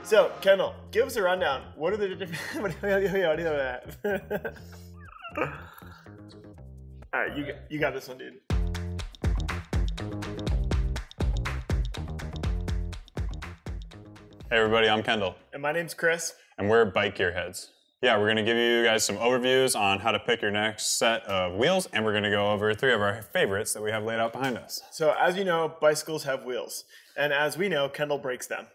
So, Kendall, give us a rundown. What are the different... All right, you got this one, dude. Hey everybody, I'm Kendall. And my name's Chris. And we're Bike Gearheads. Yeah, we're gonna give you guys some overviews on how to pick your next set of wheels, and we're gonna go over 3 of our favorites that we have laid out behind us. So as you know, bicycles have wheels. And as we know, Kendall breaks them.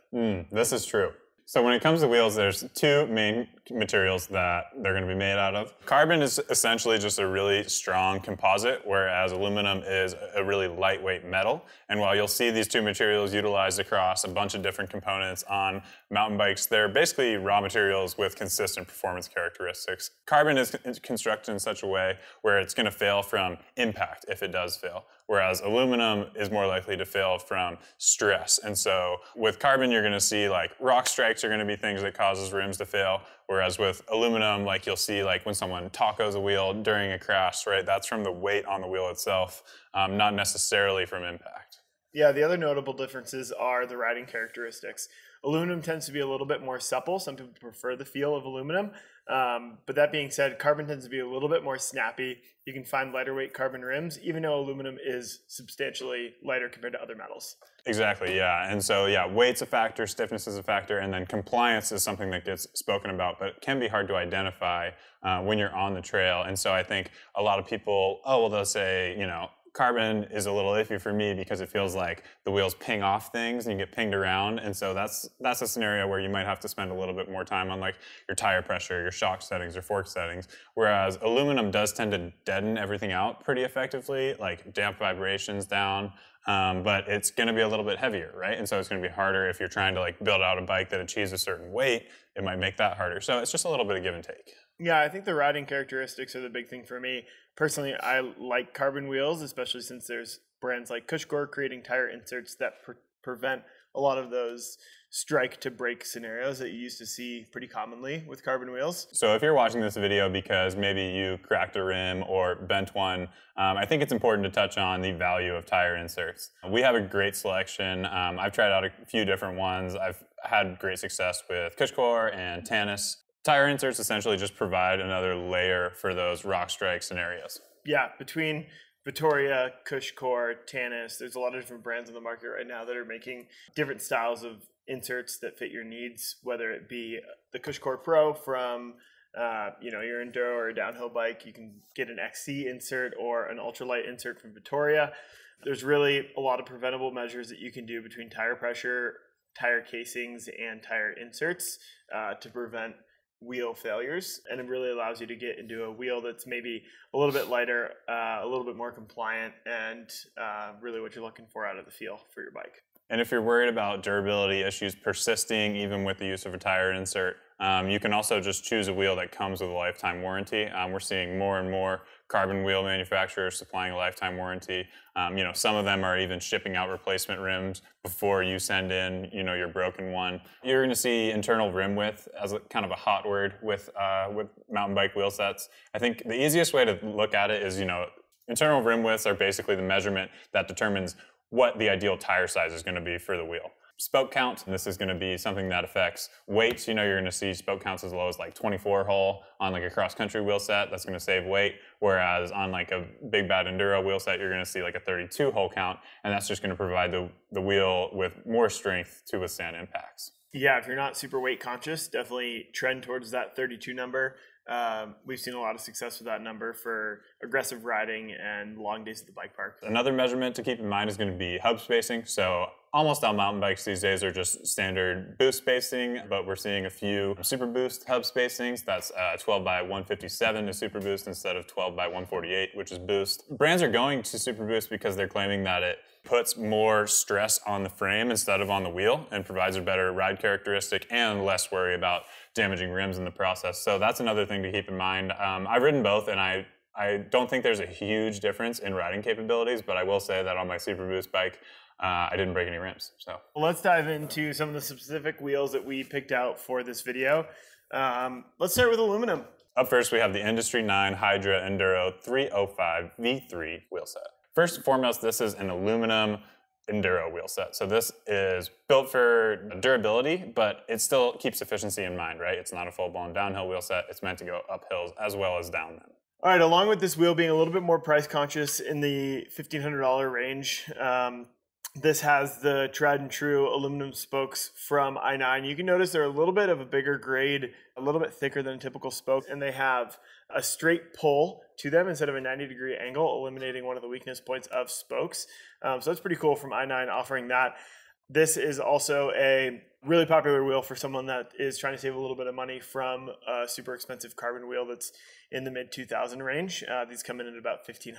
This is true. So when it comes to wheels, there's 2 main materials that they're going to be made out of. Carbon is essentially just a really strong composite, whereas aluminum is a really lightweight metal. And while you'll see these 2 materials utilized across a bunch of different components on mountain bikes, they're basically raw materials with consistent performance characteristics. Carbon is constructed in such a way where it's going to fail from impact if it does fail, whereas aluminum is more likely to fail from stress. And so with carbon, you're going to see like rock strikes are going to be things that causes rims to fail, whereas with aluminum, like you'll see like when someone tacos a wheel during a crash, right? That's from the weight on the wheel itself, not necessarily from impact. Yeah, the other notable differences are the riding characteristics. Aluminum tends to be a little bit more supple. Some people prefer the feel of aluminum. But that being said, carbon tends to be a little bit more snappy. You can find lighter weight carbon rims, even though aluminum is substantially lighter compared to other metals. Exactly, yeah. And so, yeah, weight's a factor, stiffness is a factor, and then compliance is something that gets spoken about, but it can be hard to identify when you're on the trail. And so I think a lot of people, they'll say, you know, carbon is a little iffy for me because it feels like the wheels ping off things and you get pinged around. And so that's a scenario where you might have to spend a little bit more time on like your tire pressure, your shock settings, your fork settings. Whereas aluminum does tend to deaden everything out pretty effectively, like damp vibrations down. But it's going to be a little bit heavier, right? And so it's going to be harder if you're trying to like build out a bike that achieves a certain weight. It might make that harder. So it's just a little bit of give and take. Yeah, I think the riding characteristics are the big thing for me. Personally, I like carbon wheels, especially since there's brands like Cushcore creating tire inserts that prevent a lot of those strike to break scenarios that you used to see pretty commonly with carbon wheels. So if you're watching this video because maybe you cracked a rim or bent one, I think it's important to touch on the value of tire inserts. We have a great selection. I've tried out a few different ones. I've had great success with Cushcore and Tannis. Tire inserts essentially just provide another layer for those rock strike scenarios. Yeah, between Vittoria, Cushcore, Tannis, there's a lot of different brands in the market right now that are making different styles of inserts that fit your needs, whether it be the Cushcore Pro from your Enduro or a downhill bike. You can get an XC insert or an ultralight insert from Vittoria. There's really a lot of preventable measures that you can do between tire pressure, tire casings, and tire inserts to prevent wheel failures, and it really allows you to get into a wheel that's maybe a little bit lighter, a little bit more compliant, and really what you're looking for out of the feel for your bike. And if you're worried about durability issues persisting even with the use of a tire insert, you can also just choose a wheel that comes with a lifetime warranty. We're seeing more and more carbon wheel manufacturers supplying a lifetime warranty. Some of them are even shipping out replacement rims before you send in, your broken one. You're going to see internal rim width as kind of a hot word with mountain bike wheel sets. I think the easiest way to look at it is, internal rim widths are basically the measurement that determines what the ideal tire size is going to be for the wheel. Spoke count, and this is going to be something that affects weights. You're going to see spoke counts as low as like 24 hole on like a cross-country wheel set. That's going to save weight. Whereas on like a big bad Enduro wheel set, you're going to see like a 32 hole count, and that's just going to provide the wheel with more strength to withstand impacts. Yeah, if you're not super weight conscious, definitely trend towards that 32 number. We've seen a lot of success with that number for aggressive riding and long days at the bike park. Another measurement to keep in mind is going to be hub spacing. So almost all mountain bikes these days are just standard boost spacing, but we're seeing a few super boost hub spacings. That's 12 by 157 is super boost instead of 12 by 148, which is boost. Brands are going to super boost because they're claiming that it puts more stress on the frame instead of on the wheel and provides a better ride characteristic and less worry about damaging rims in the process. So that's another thing to keep in mind. I've ridden both, and I don't think there's a huge difference in riding capabilities, but I will say that on my Super Boost bike, I didn't break any rims. So let's dive into some of the specific wheels that we picked out for this video. Let's start with aluminum. Up first, we have the Industry 9 Hydra Enduro 305 V3 wheel set. First and foremost, this is an aluminum Enduro wheel set. So this is built for durability, but it still keeps efficiency in mind, right? It's not a full-blown downhill wheel set. It's meant to go up hills as well as down them. All right, along with this wheel being a little bit more price conscious in the $1,500 range, this has the tried and true aluminum spokes from i9. You can notice they're a little bit of a bigger grade, a little bit thicker than a typical spoke, and they have a straight pull to them instead of a 90-degree angle, eliminating one of the weakness points of spokes. So that's pretty cool from i9 offering that. This is also a really popular wheel for someone that is trying to save a little bit of money from a super expensive carbon wheel that's in the mid 2000 range. These come in at about $1,500.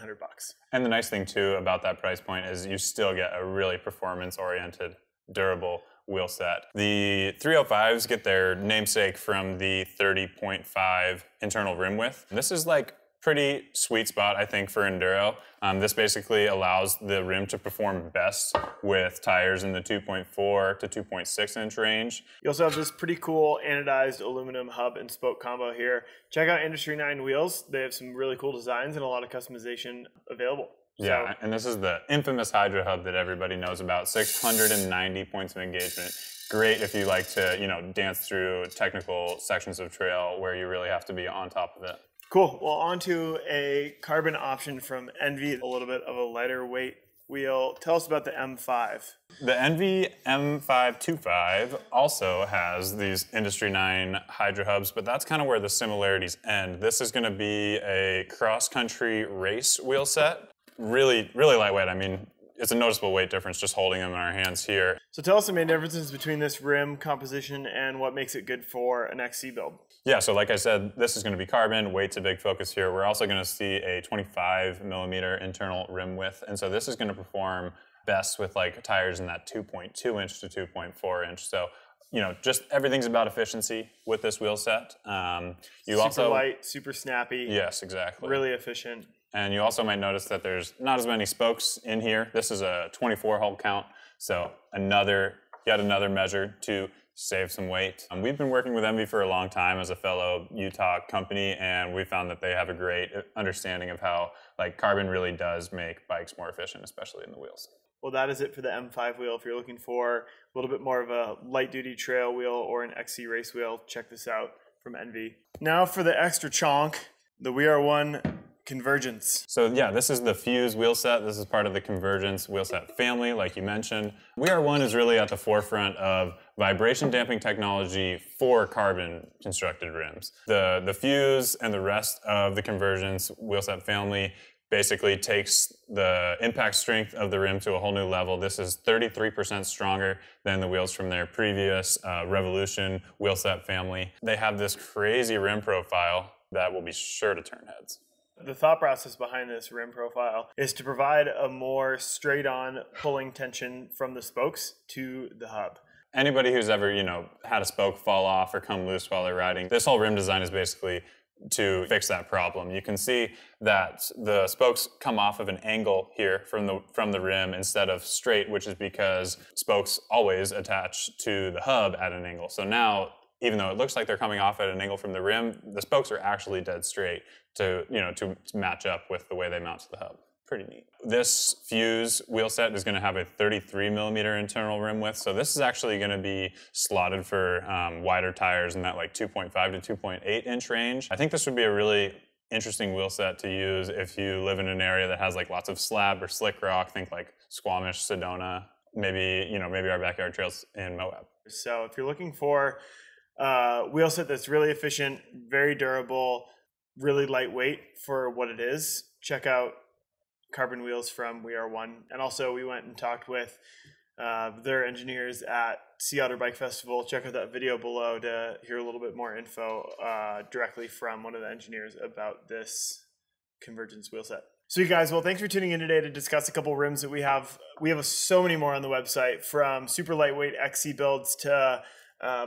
And the nice thing too about that price point is you still get a really performance-oriented, durable wheel set. The 305s get their namesake from the 30.5 internal rim width. This is like pretty sweet spot, I think, for Enduro. This basically allows the rim to perform best with tires in the 2.4 to 2.6 inch range. You also have this pretty cool anodized aluminum hub and spoke combo here. Check out Industry 9 wheels. They have some really cool designs and a lot of customization available. Yeah, and this is the infamous Hydra hub that everybody knows about. 690 points of engagement. Great if you like to, you know, dance through technical sections of trail where you really have to be on top of it. Cool. Well, on to a carbon option from ENVE, a little bit of a lighter weight wheel. Tell us about the M5. The ENVE M525 also has these Industry 9 Hydra hubs, but that's kind of where the similarities end. This is going to be a cross-country race wheel set. Really, really lightweight. I mean, it's a noticeable weight difference just holding them in our hands here. So tell us the main differences between this rim composition and what makes it good for an XC build. Yeah, so like I said, this is going to be carbon. Weight's a big focus here. We're also going to see a 25 millimeter internal rim width. And so this is going to perform best with like tires in that 2.2 inch to 2.4 inch. So, you know, just everything's about efficiency with this wheel set. Super light, super snappy. Yes, exactly. Really efficient. And you also might notice that there's not as many spokes in here. This is a 24 hole count. So yet another measure to save some weight. We've been working with ENVE for a long time as a fellow Utah company, and we found that they have a great understanding of how like carbon really does make bikes more efficient, especially in the wheels. Well, that is it for the M5 wheel. If you're looking for a little bit more of a light duty trail wheel or an XC race wheel, check this out from ENVE. Now for the extra chonk, the WeAre1 Convergence. So yeah, this is the Fuse wheel set. This is part of the Convergence wheel set family, like you mentioned. WeAre1 is really at the forefront of vibration damping technology for carbon constructed rims. The Fuse and the rest of the Convergence wheel set family basically takes the impact strength of the rim to a whole new level. This is 33% stronger than the wheels from their previous Revolution wheel set family. They have this crazy rim profile that will be sure to turn heads. The thought process behind this rim profile is to provide a more straight-on pulling tension from the spokes to the hub. Anybody who's ever, you know, had a spoke fall off or come loose while they're riding, this whole rim design is basically to fix that problem. You can see that the spokes come off of an angle here from the rim instead of straight, which is because spokes always attach to the hub at an angle. So now, even though it looks like they're coming off at an angle from the rim, the spokes are actually dead straight to match up with the way they mount to the hub. Pretty neat. This Fuse wheel set is going to have a 33 millimeter internal rim width, so this is actually going to be slotted for wider tires in that like 2.5 to 2.8 inch range. I think this would be a really interesting wheel set to use if you live in an area that has like lots of slab or slick rock. Think like Squamish, Sedona, maybe our backyard trails in Moab. So if you're looking for a wheel set that's really efficient, very durable, really lightweight for what it is, check out carbon wheels from WeAre1. And also we went and talked with their engineers at Sea Otter Bike Festival. Check out that video below to hear a little bit more info directly from one of the engineers about this Convergence wheel set. So you guys, well, thanks for tuning in today to discuss a couple rims that we have. We have so many more on the website, from super lightweight XC builds to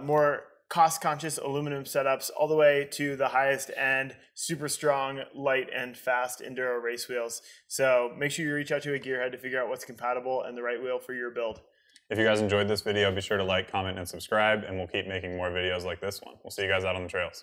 more cost-conscious aluminum setups, all the way to the highest end, super strong, light, and fast Enduro race wheels. So make sure you reach out to a gearhead to figure out what's compatible and the right wheel for your build. If you guys enjoyed this video, be sure to like, comment, and subscribe, and we'll keep making more videos like this one. We'll see you guys out on the trails.